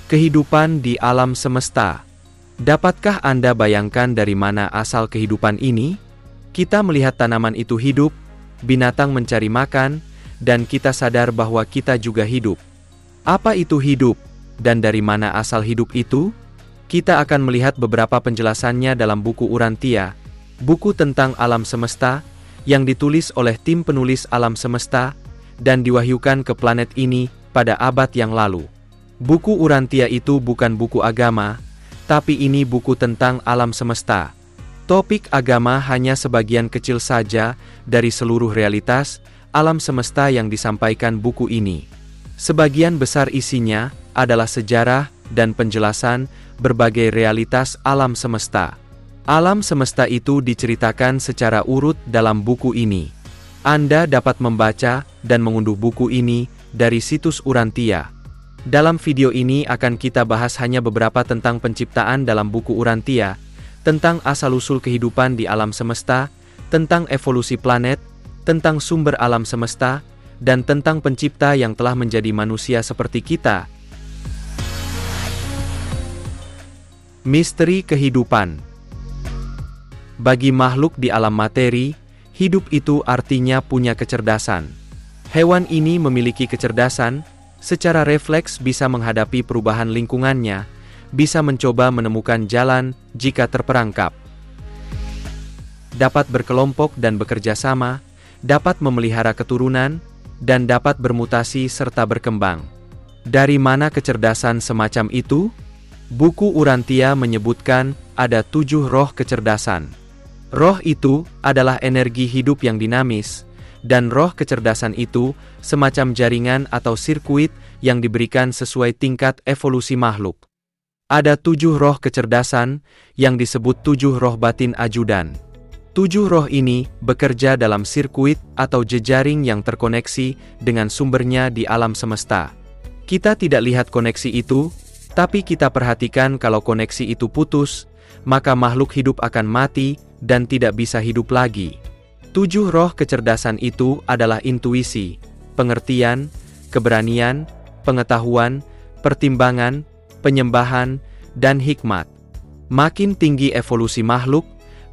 Kehidupan di alam semesta. Dapatkah Anda bayangkan dari mana asal kehidupan ini? Kita melihat tanaman itu hidup, binatang mencari makan, dan kita sadar bahwa kita juga hidup. Apa itu hidup, dan dari mana asal hidup itu? Kita akan melihat beberapa penjelasannya dalam buku Urantia, buku tentang alam semesta, yang ditulis oleh tim penulis alam semesta, dan diwahyukan ke planet ini pada abad yang lalu. Buku Urantia itu bukan buku agama, tapi ini buku tentang alam semesta. Topik agama hanya sebagian kecil saja dari seluruh realitas alam semesta yang disampaikan buku ini. Sebagian besar isinya adalah sejarah dan penjelasan berbagai realitas alam semesta. Alam semesta itu diceritakan secara urut dalam buku ini. Anda dapat membaca dan mengunduh buku ini dari situs Urantia. Dalam video ini akan kita bahas hanya beberapa tentang penciptaan dalam buku Urantia, tentang asal-usul kehidupan di alam semesta, tentang evolusi planet, tentang sumber alam semesta, dan tentang pencipta yang telah menjadi manusia seperti kita. Misteri kehidupan. Bagi makhluk di alam materi, hidup itu artinya punya kecerdasan. Hewan ini memiliki kecerdasan, secara refleks bisa menghadapi perubahan lingkungannya, bisa mencoba menemukan jalan jika terperangkap. Dapat berkelompok dan bekerja sama, dapat memelihara keturunan, dan dapat bermutasi serta berkembang. Dari mana kecerdasan semacam itu? Buku Urantia menyebutkan ada 7 roh kecerdasan. Roh itu adalah energi hidup yang dinamis, dan roh kecerdasan itu semacam jaringan atau sirkuit yang diberikan sesuai tingkat evolusi makhluk. Ada 7 roh kecerdasan yang disebut 7 roh batin ajudan. 7 roh ini bekerja dalam sirkuit atau jejaring yang terkoneksi dengan sumbernya di alam semesta. Kita tidak lihat koneksi itu, tapi kita perhatikan kalau koneksi itu putus, maka makhluk hidup akan mati dan tidak bisa hidup lagi. 7 roh kecerdasan itu adalah intuisi, pengertian, keberanian, pengetahuan, pertimbangan, penyembahan, dan hikmat. Makin tinggi evolusi makhluk,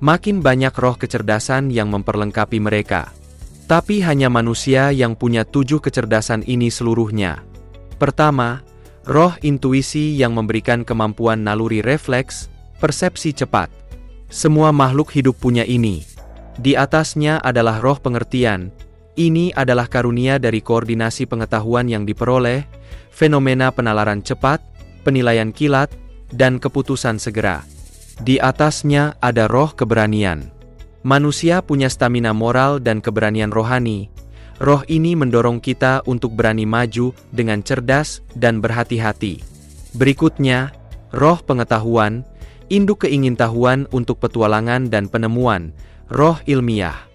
makin banyak roh kecerdasan yang memperlengkapi mereka. Tapi hanya manusia yang punya 7 kecerdasan ini seluruhnya. Pertama, roh intuisi yang memberikan kemampuan naluri refleks, persepsi cepat. Semua makhluk hidup punya ini. Di atasnya adalah roh pengertian. Ini adalah karunia dari koordinasi pengetahuan yang diperoleh, fenomena penalaran cepat, penilaian kilat, dan keputusan segera. Di atasnya ada roh keberanian. Manusia punya stamina moral dan keberanian rohani. Roh ini mendorong kita untuk berani maju dengan cerdas dan berhati-hati. Berikutnya, roh pengetahuan, induk keingintahuan untuk petualangan dan penemuan, roh ilmiah.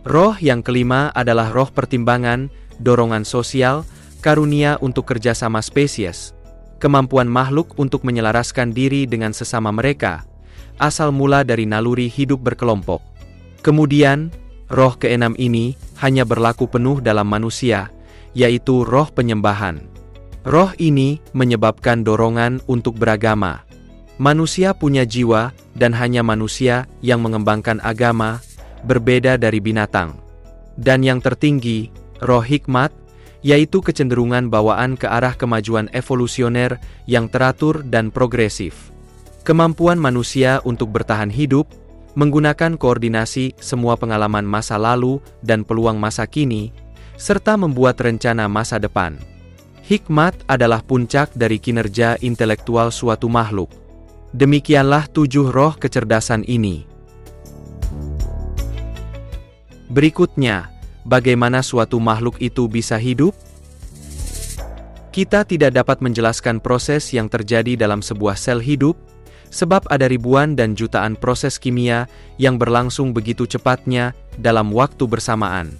Roh yang kelima adalah roh pertimbangan, dorongan sosial, karunia untuk kerjasama spesies, kemampuan makhluk untuk menyelaraskan diri dengan sesama mereka, asal mula dari naluri hidup berkelompok. Kemudian, roh keenam ini hanya berlaku penuh dalam manusia, yaitu roh penyembahan. Roh ini menyebabkan dorongan untuk beragama. Manusia punya jiwa, dan hanya manusia yang mengembangkan agama, berbeda dari binatang. Dan yang tertinggi, roh hikmat, yaitu kecenderungan bawaan ke arah kemajuan evolusioner yang teratur dan progresif. Kemampuan manusia untuk bertahan hidup, menggunakan koordinasi semua pengalaman masa lalu dan peluang masa kini, serta membuat rencana masa depan. Hikmat adalah puncak dari kinerja intelektual suatu makhluk. Demikianlah 7 roh kecerdasan ini. Berikutnya, bagaimana suatu makhluk itu bisa hidup? Kita tidak dapat menjelaskan proses yang terjadi dalam sebuah sel hidup, sebab ada ribuan dan jutaan proses kimia yang berlangsung begitu cepatnya dalam waktu bersamaan.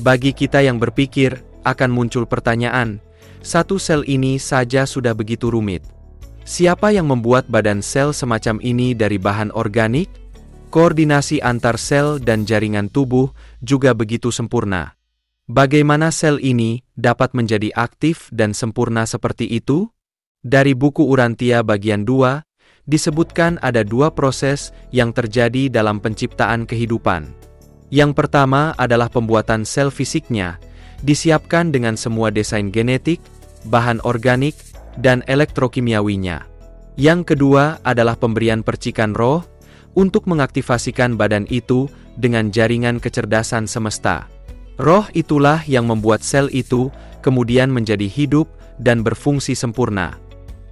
Bagi kita yang berpikir, akan muncul pertanyaan, satu sel ini saja sudah begitu rumit. Siapa yang membuat badan sel semacam ini dari bahan organik? Koordinasi antar sel dan jaringan tubuh juga begitu sempurna. Bagaimana sel ini dapat menjadi aktif dan sempurna seperti itu? Dari buku Urantia bagian 2, disebutkan ada dua proses yang terjadi dalam penciptaan kehidupan. Yang pertama adalah pembuatan sel fisiknya, disiapkan dengan semua desain genetik, bahan organik, dan elektrokimiawinya. Yang kedua adalah pemberian percikan roh, untuk mengaktifasikan badan itu dengan jaringan kecerdasan semesta. Roh itulah yang membuat sel itu kemudian menjadi hidup dan berfungsi sempurna.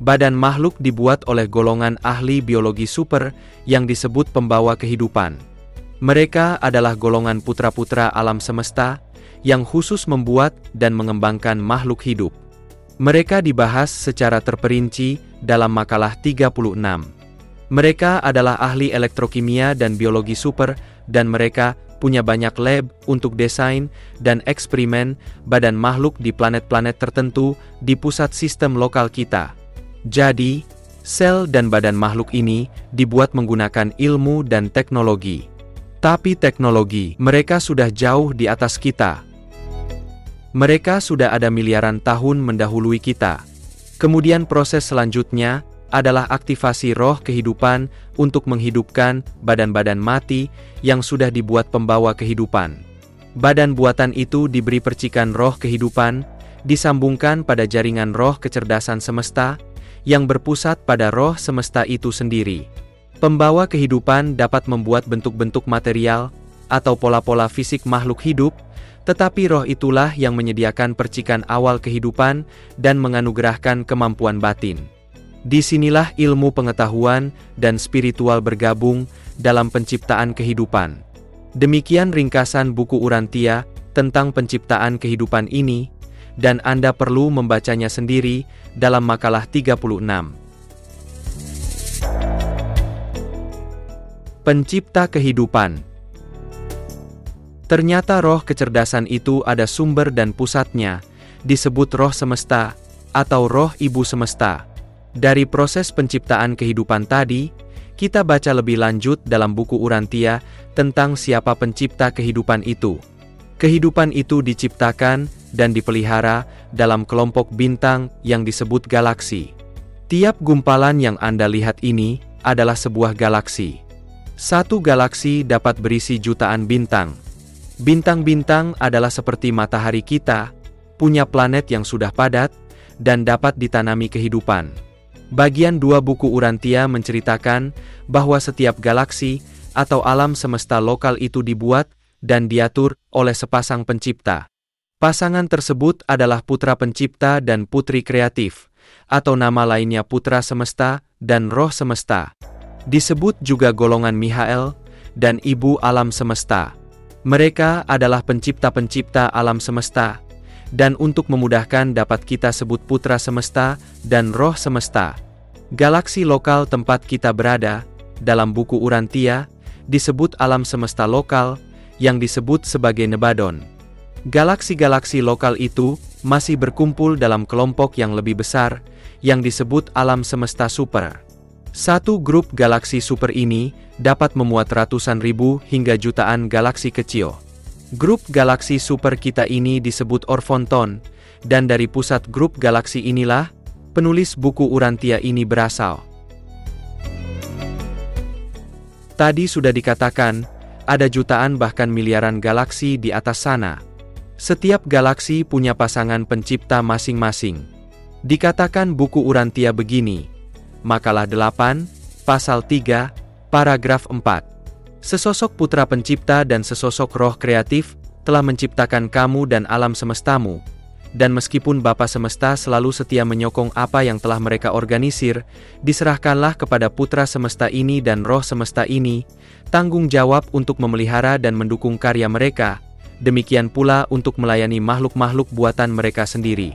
Badan makhluk dibuat oleh golongan ahli biologi super yang disebut pembawa kehidupan. Mereka adalah golongan putra-putra alam semesta yang khusus membuat dan mengembangkan makhluk hidup. Mereka dibahas secara terperinci dalam makalah 36. Mereka adalah ahli elektrokimia dan biologi super, dan mereka punya banyak lab untuk desain dan eksperimen badan makhluk di planet-planet tertentu di pusat sistem lokal kita. Jadi, sel dan badan makhluk ini dibuat menggunakan ilmu dan teknologi. Tapi teknologi mereka sudah jauh di atas kita. Mereka sudah ada miliaran tahun mendahului kita. Kemudian proses selanjutnya adalah aktivasi roh kehidupan untuk menghidupkan badan-badan mati yang sudah dibuat pembawa kehidupan. Badan buatan itu diberi percikan roh kehidupan, disambungkan pada jaringan roh kecerdasan semesta, yang berpusat pada roh semesta itu sendiri. Pembawa kehidupan dapat membuat bentuk-bentuk material, atau pola-pola fisik makhluk hidup, tetapi roh itulah yang menyediakan percikan awal kehidupan dan menganugerahkan kemampuan batin. Disinilah ilmu pengetahuan dan spiritual bergabung dalam penciptaan kehidupan. Demikian ringkasan buku Urantia tentang penciptaan kehidupan ini, dan Anda perlu membacanya sendiri dalam makalah 36. Pencipta kehidupan. Ternyata roh kecerdasan itu ada sumber dan pusatnya, disebut roh semesta, atau roh ibu semesta. Dari proses penciptaan kehidupan tadi, kita baca lebih lanjut dalam buku Urantia tentang siapa pencipta kehidupan itu. Kehidupan itu diciptakan dan dipelihara dalam kelompok bintang yang disebut galaksi. Tiap gumpalan yang Anda lihat ini adalah sebuah galaksi. Satu galaksi dapat berisi jutaan bintang. Bintang-bintang adalah seperti matahari kita, punya planet yang sudah padat, dan dapat ditanami kehidupan. Bagian 2 buku Urantia menceritakan bahwa setiap galaksi atau alam semesta lokal itu dibuat dan diatur oleh sepasang pencipta. Pasangan tersebut adalah putra pencipta dan putri kreatif, atau nama lainnya putra semesta dan roh semesta. Disebut juga golongan Mihael dan ibu alam semesta. Mereka adalah pencipta-pencipta alam semesta, dan untuk memudahkan dapat kita sebut putra semesta dan roh semesta. Galaksi lokal tempat kita berada, dalam buku Urantia, disebut alam semesta lokal, yang disebut sebagai Nebadon. Galaksi-galaksi lokal itu masih berkumpul dalam kelompok yang lebih besar, yang disebut alam semesta super. Satu grup galaksi super ini dapat memuat ratusan ribu hingga jutaan galaksi kecil. Grup galaksi super kita ini disebut Orfonton, dan dari pusat grup galaksi inilah penulis buku Urantia ini berasal. Tadi sudah dikatakan, ada jutaan bahkan miliaran galaksi di atas sana. Setiap galaksi punya pasangan pencipta masing-masing. Dikatakan buku Urantia begini, makalah 8, pasal 3, paragraf 4. Sesosok putra pencipta dan sesosok roh kreatif telah menciptakan kamu dan alam semestamu, dan meskipun Bapa Semesta selalu setia menyokong apa yang telah mereka organisir, diserahkanlah kepada putra semesta ini dan roh semesta ini, tanggung jawab untuk memelihara dan mendukung karya mereka, demikian pula untuk melayani makhluk-makhluk buatan mereka sendiri.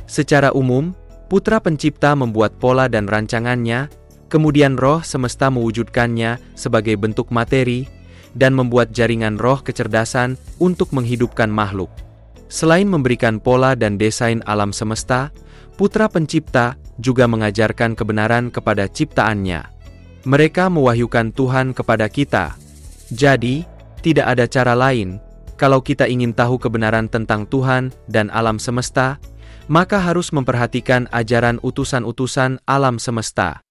Secara umum, putra pencipta membuat pola dan rancangannya, kemudian roh semesta mewujudkannya sebagai bentuk materi, dan membuat jaringan roh kecerdasan untuk menghidupkan makhluk. Selain memberikan pola dan desain alam semesta, putra pencipta juga mengajarkan kebenaran kepada ciptaannya. Mereka mewahyukan Tuhan kepada kita. Jadi, tidak ada cara lain, kalau kita ingin tahu kebenaran tentang Tuhan dan alam semesta, maka harus memperhatikan ajaran utusan-utusan alam semesta.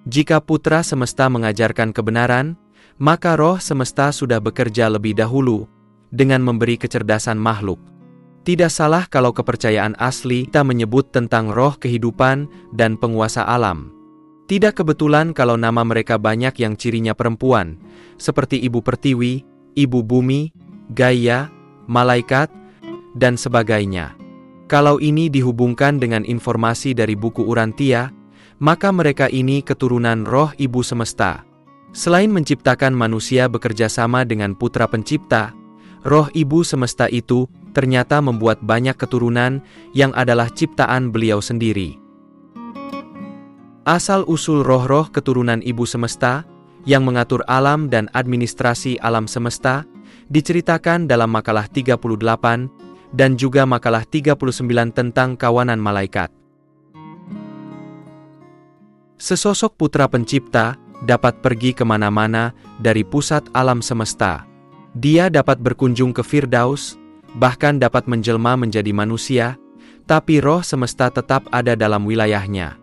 Jika putra semesta mengajarkan kebenaran, maka roh semesta sudah bekerja lebih dahulu dengan memberi kecerdasan makhluk. Tidak salah kalau kepercayaan asli kita menyebut tentang roh kehidupan dan penguasa alam. Tidak kebetulan kalau nama mereka banyak yang cirinya perempuan, seperti Ibu Pertiwi, Ibu Bumi, Gaia, Malaikat, dan sebagainya. Kalau ini dihubungkan dengan informasi dari buku Urantia, maka mereka ini keturunan roh Ibu Semesta. Selain menciptakan manusia bekerja sama dengan Putra Pencipta, roh Ibu Semesta itu ternyata membuat banyak keturunan yang adalah ciptaan beliau sendiri. Asal-usul roh-roh keturunan Ibu Semesta yang mengatur alam dan administrasi alam semesta diceritakan dalam makalah 38 dan juga makalah 39 tentang kawanan malaikat. Sesosok Putra Pencipta dapat pergi kemana-mana dari pusat alam semesta. Dia dapat berkunjung ke Firdaus, bahkan dapat menjelma menjadi manusia, tapi roh semesta tetap ada dalam wilayahnya.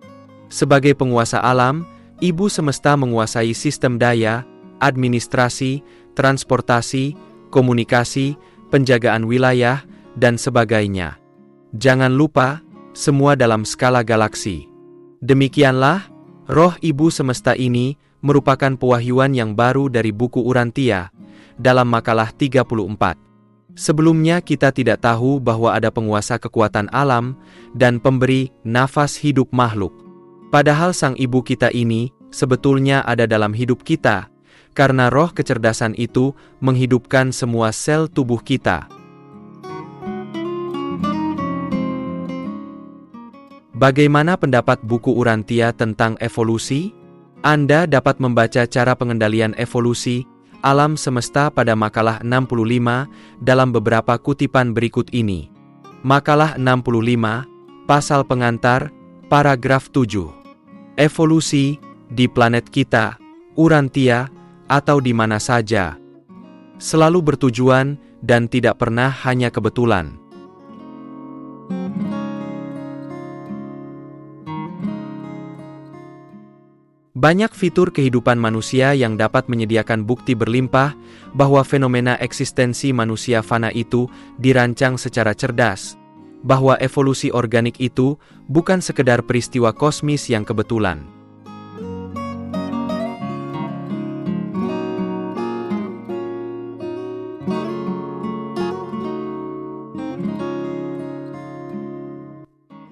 Sebagai penguasa alam, Ibu Semesta menguasai sistem daya, administrasi, transportasi, komunikasi, penjagaan wilayah, dan sebagainya. Jangan lupa, semua dalam skala galaksi. Demikianlah, roh Ibu Semesta ini merupakan pewahyuan yang baru dari buku Urantia, dalam makalah 34. Sebelumnya kita tidak tahu bahwa ada penguasa kekuatan alam dan pemberi nafas hidup makhluk. Padahal sang ibu kita ini sebetulnya ada dalam hidup kita, karena roh kecerdasan itu menghidupkan semua sel tubuh kita. Bagaimana pendapat buku Urantia tentang evolusi? Anda dapat membaca cara pengendalian evolusi alam semesta pada makalah 65 dalam beberapa kutipan berikut ini. Makalah 65, pasal pengantar, paragraf 7. Evolusi di planet kita, Urantia, atau di mana saja, selalu bertujuan dan tidak pernah hanya kebetulan. Banyak fitur kehidupan manusia yang dapat menyediakan bukti berlimpah bahwa fenomena eksistensi manusia fana itu dirancang secara cerdas, bahwa evolusi organik itu bukan sekedar peristiwa kosmis yang kebetulan.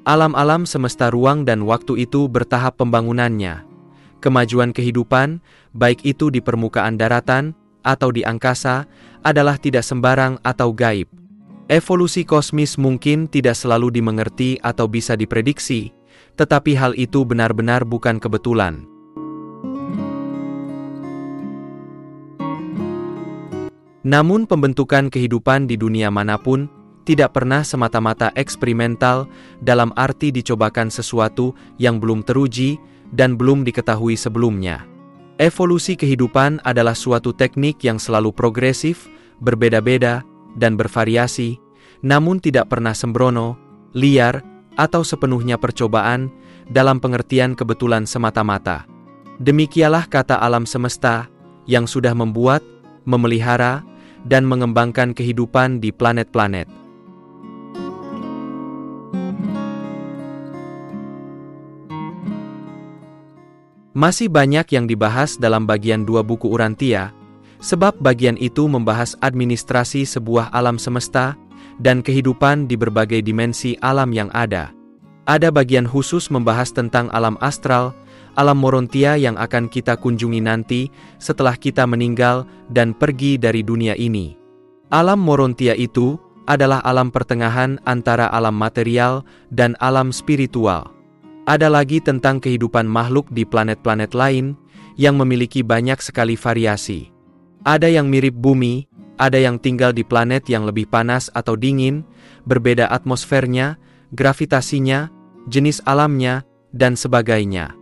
Alam-alam semesta ruang dan waktu itu bertahap pembangunannya. Kemajuan kehidupan, baik itu di permukaan daratan atau di angkasa, adalah tidak sembarang atau gaib. Evolusi kosmis mungkin tidak selalu dimengerti atau bisa diprediksi, tetapi hal itu benar-benar bukan kebetulan. Namun pembentukan kehidupan di dunia manapun tidak pernah semata-mata eksperimental dalam arti dicobakan sesuatu yang belum teruji dan belum diketahui sebelumnya. Evolusi kehidupan adalah suatu teknik yang selalu progresif, berbeda-beda, dan bervariasi, namun tidak pernah sembrono, liar, atau sepenuhnya percobaan dalam pengertian kebetulan semata-mata. Demikialah kata alam semesta yang sudah membuat, memelihara, dan mengembangkan kehidupan di planet-planet. Masih banyak yang dibahas dalam bagian 2 buku Urantia, sebab bagian itu membahas administrasi sebuah alam semesta dan kehidupan di berbagai dimensi alam yang ada. Ada bagian khusus membahas tentang alam astral, alam Morontia yang akan kita kunjungi nanti setelah kita meninggal dan pergi dari dunia ini. Alam Morontia itu adalah alam pertengahan antara alam material dan alam spiritual. Ada lagi tentang kehidupan makhluk di planet-planet lain yang memiliki banyak sekali variasi. Ada yang mirip bumi, ada yang tinggal di planet yang lebih panas atau dingin, berbeda atmosfernya, gravitasinya, jenis alamnya, dan sebagainya.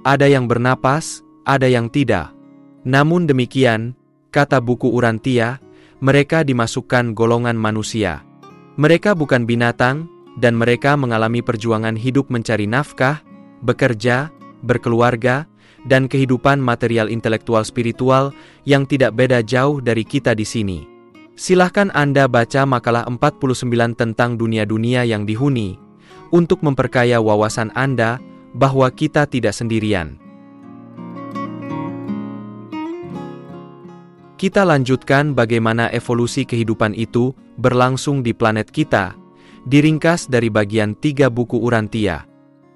Ada yang bernapas, ada yang tidak. Namun demikian, kata buku Urantia, mereka dimasukkan golongan manusia. Mereka bukan binatang, dan mereka mengalami perjuangan hidup mencari nafkah, bekerja, berkeluarga, dan kehidupan material intelektual spiritual yang tidak beda jauh dari kita di sini. Silahkan Anda baca makalah 49 tentang dunia-dunia yang dihuni, untuk memperkaya wawasan Anda bahwa kita tidak sendirian. Kita lanjutkan bagaimana evolusi kehidupan itu berlangsung di planet kita, diringkas dari bagian 3 buku Urantia.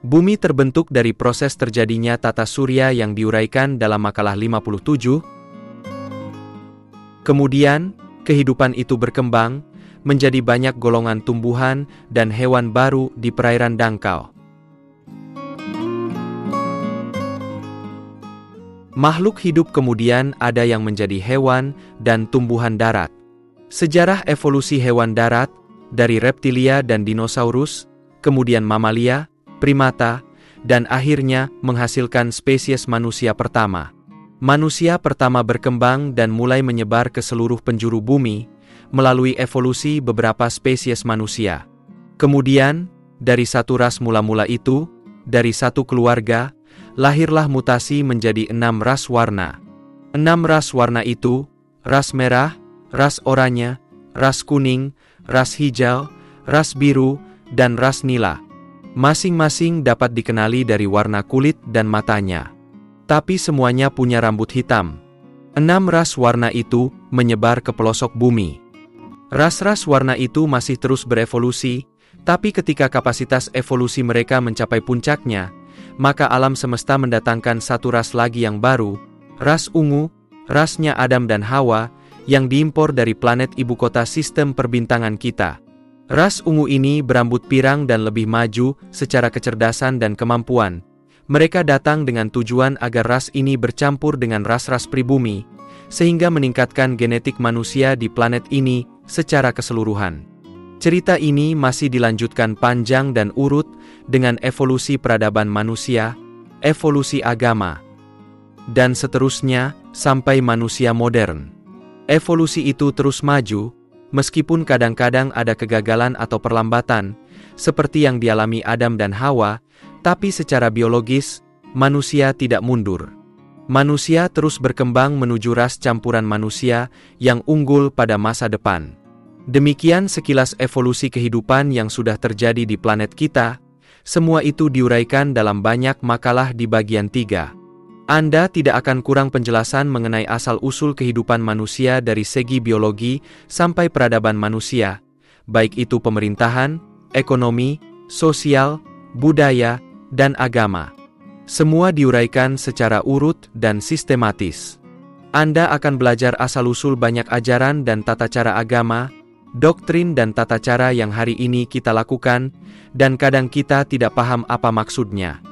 Bumi terbentuk dari proses terjadinya tata surya yang diuraikan dalam makalah 57. Kemudian, kehidupan itu berkembang, menjadi banyak golongan tumbuhan dan hewan baru di perairan dangkal. Makhluk hidup kemudian ada yang menjadi hewan dan tumbuhan darat. Sejarah evolusi hewan darat, dari reptilia dan dinosaurus, kemudian mamalia, primata, dan akhirnya menghasilkan spesies manusia pertama. Manusia pertama berkembang dan mulai menyebar ke seluruh penjuru bumi, melalui evolusi beberapa spesies manusia. Kemudian, dari satu ras mula-mula itu, dari satu keluarga, lahirlah mutasi menjadi 6 ras warna. 6 ras warna itu, ras merah, ras oranye, ras kuning, ras hijau, ras biru, dan ras nila. Masing-masing dapat dikenali dari warna kulit dan matanya. Tapi semuanya punya rambut hitam. 6 ras warna itu menyebar ke pelosok bumi. Ras-ras warna itu masih terus berevolusi, tapi ketika kapasitas evolusi mereka mencapai puncaknya, maka alam semesta mendatangkan satu ras lagi yang baru, ras ungu, rasnya Adam dan Hawa, yang diimpor dari planet ibu kota sistem perbintangan kita. Ras ungu ini berambut pirang dan lebih maju secara kecerdasan dan kemampuan. Mereka datang dengan tujuan agar ras ini bercampur dengan ras-ras pribumi, sehingga meningkatkan genetik manusia di planet ini secara keseluruhan. Cerita ini masih dilanjutkan panjang dan urut dengan evolusi peradaban manusia, evolusi agama, dan seterusnya sampai manusia modern. Evolusi itu terus maju, meskipun kadang-kadang ada kegagalan atau perlambatan, seperti yang dialami Adam dan Hawa, tapi secara biologis, manusia tidak mundur. Manusia terus berkembang menuju ras campuran manusia yang unggul pada masa depan. Demikian sekilas evolusi kehidupan yang sudah terjadi di planet kita. Semua itu diuraikan dalam banyak makalah di bagian 3. Anda tidak akan kurang penjelasan mengenai asal-usul kehidupan manusia dari segi biologi sampai peradaban manusia, baik itu pemerintahan, ekonomi, sosial, budaya, dan agama. Semua diuraikan secara urut dan sistematis. Anda akan belajar asal-usul banyak ajaran dan tata cara agama, doktrin dan tata cara yang hari ini kita lakukan, dan kadang kita tidak paham apa maksudnya.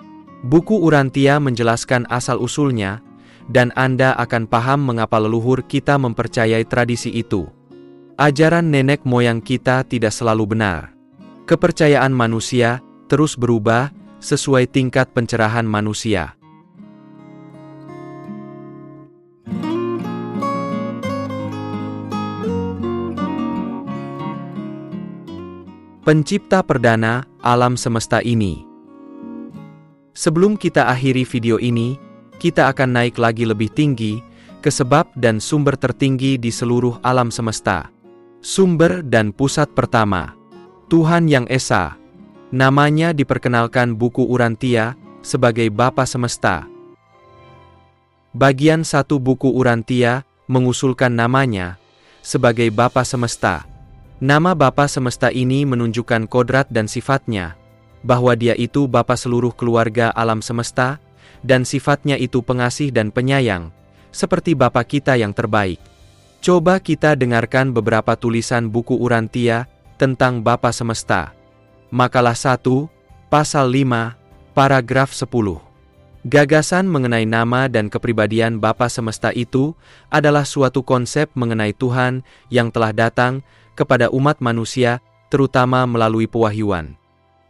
Buku Urantia menjelaskan asal-usulnya, dan Anda akan paham mengapa leluhur kita mempercayai tradisi itu. Ajaran nenek moyang kita tidak selalu benar. Kepercayaan manusia terus berubah sesuai tingkat pencerahan manusia. Pencipta perdana alam semesta ini. Sebelum kita akhiri video ini, kita akan naik lagi lebih tinggi ke sebab dan sumber tertinggi di seluruh alam semesta. Sumber dan pusat pertama, Tuhan Yang Esa. Namanya diperkenalkan buku Urantia sebagai Bapa Semesta. Bagian 1 buku Urantia mengusulkan namanya sebagai Bapa Semesta. Nama Bapa Semesta ini menunjukkan kodrat dan sifatnya, bahwa Dia itu Bapa seluruh keluarga alam semesta, dan sifatnya itu pengasih dan penyayang, seperti Bapa kita yang terbaik. Coba kita dengarkan beberapa tulisan buku Urantia tentang Bapa Semesta. Makalah 1, pasal 5, paragraf 10. Gagasan mengenai nama dan kepribadian Bapa Semesta itu adalah suatu konsep mengenai Tuhan yang telah datang kepada umat manusia, terutama melalui pewahyuan.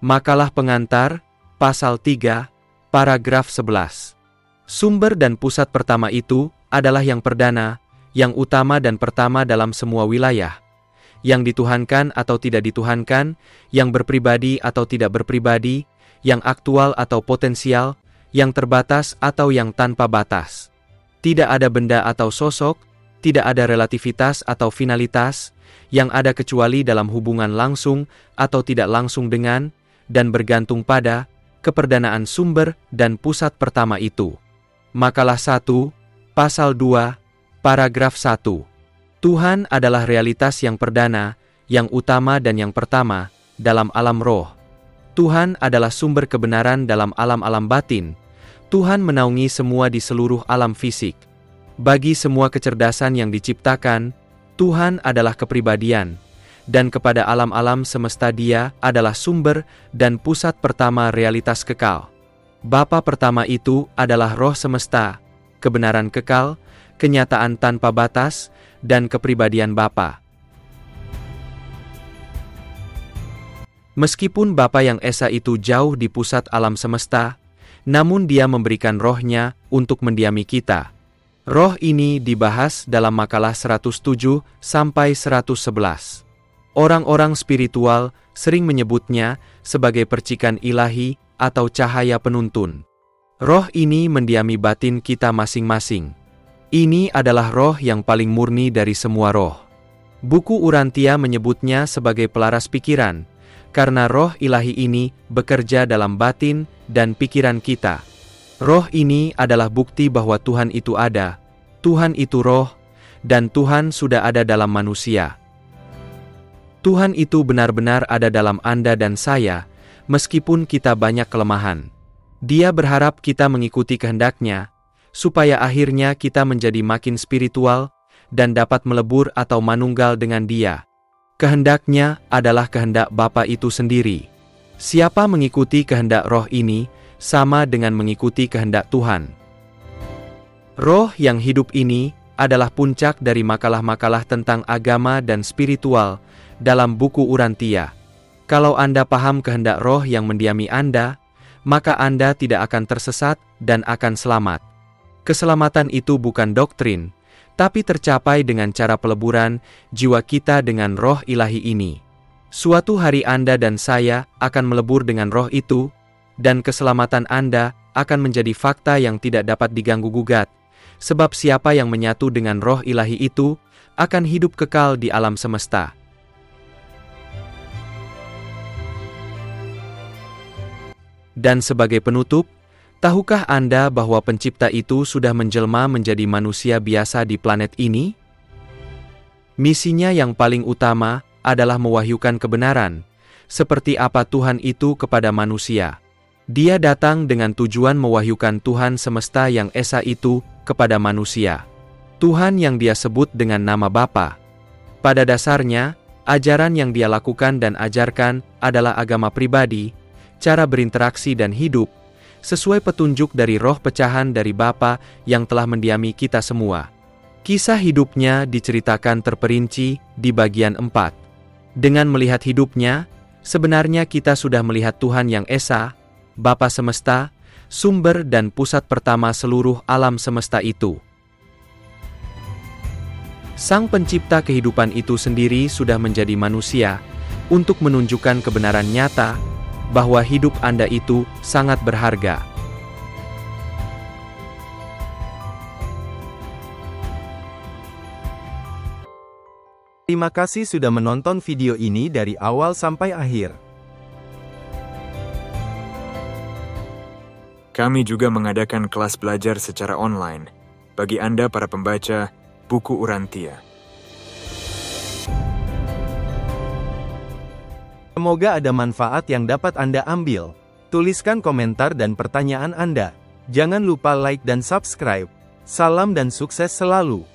Makalah pengantar, pasal 3, paragraf 11. Sumber dan pusat pertama itu adalah yang perdana, yang utama dan pertama dalam semua wilayah, yang dituhankan atau tidak dituhankan, yang berpribadi atau tidak berpribadi, yang aktual atau potensial, yang terbatas atau yang tanpa batas. Tidak ada benda atau sosok, tidak ada relativitas atau finalitas, yang ada kecuali dalam hubungan langsung atau tidak langsung dengan, dan bergantung pada, keperdanaan sumber dan pusat pertama itu. Makalah 1, pasal 2, paragraf 1. Tuhan adalah realitas yang perdana, yang utama dan yang pertama, dalam alam roh. Tuhan adalah sumber kebenaran dalam alam-alam batin. Tuhan menaungi semua di seluruh alam fisik. Bagi semua kecerdasan yang diciptakan, Tuhan adalah kepribadian, dan kepada alam-alam semesta Dia adalah sumber dan pusat pertama realitas kekal. Bapa pertama itu adalah roh semesta, kebenaran kekal, kenyataan tanpa batas, dan kepribadian Bapa. Meskipun Bapa yang Esa itu jauh di pusat alam semesta, namun Dia memberikan rohnya untuk mendiami kita. Roh ini dibahas dalam makalah 107 sampai 111. Orang-orang spiritual sering menyebutnya sebagai percikan ilahi atau cahaya penuntun. Roh ini mendiami batin kita masing-masing. Ini adalah roh yang paling murni dari semua roh. Buku Urantia menyebutnya sebagai pelaras pikiran, karena roh ilahi ini bekerja dalam batin dan pikiran kita. Roh ini adalah bukti bahwa Tuhan itu ada, Tuhan itu roh, dan Tuhan sudah ada dalam manusia. Tuhan itu benar-benar ada dalam Anda dan saya, meskipun kita banyak kelemahan. Dia berharap kita mengikuti kehendak-Nya, supaya akhirnya kita menjadi makin spiritual, dan dapat melebur atau manunggal dengan Dia. Kehendak-Nya adalah kehendak Bapa itu sendiri. Siapa mengikuti kehendak roh ini, sama dengan mengikuti kehendak Tuhan. Roh yang hidup ini adalah puncak dari makalah-makalah tentang agama dan spiritual dalam buku Urantia. Kalau Anda paham kehendak roh yang mendiami Anda, maka Anda tidak akan tersesat dan akan selamat. Keselamatan itu bukan doktrin, tapi tercapai dengan cara peleburan jiwa kita dengan roh ilahi ini. Suatu hari Anda dan saya akan melebur dengan roh itu, dan keselamatan Anda akan menjadi fakta yang tidak dapat diganggu-gugat, sebab siapa yang menyatu dengan roh ilahi itu, akan hidup kekal di alam semesta. Dan sebagai penutup, tahukah Anda bahwa pencipta itu sudah menjelma menjadi manusia biasa di planet ini? Misinya yang paling utama adalah mewahyukan kebenaran, seperti apa Tuhan itu kepada manusia. Dia datang dengan tujuan mewahyukan Tuhan semesta yang Esa itu kepada manusia. Tuhan yang Dia sebut dengan nama Bapa. Pada dasarnya, ajaran yang Dia lakukan dan ajarkan adalah agama pribadi, cara berinteraksi dan hidup, sesuai petunjuk dari roh pecahan dari Bapa yang telah mendiami kita semua. Kisah hidupnya diceritakan terperinci di bagian 4. Dengan melihat hidupnya, sebenarnya kita sudah melihat Tuhan yang Esa, Bapa semesta, sumber dan pusat pertama seluruh alam semesta itu. Sang pencipta kehidupan itu sendiri sudah menjadi manusia, untuk menunjukkan kebenaran nyata, bahwa hidup Anda itu sangat berharga. Terima kasih sudah menonton video ini dari awal sampai akhir. Kami juga mengadakan kelas belajar secara online bagi Anda para pembaca buku Urantia. Semoga ada manfaat yang dapat Anda ambil. Tuliskan komentar dan pertanyaan Anda. Jangan lupa like dan subscribe. Salam dan sukses selalu.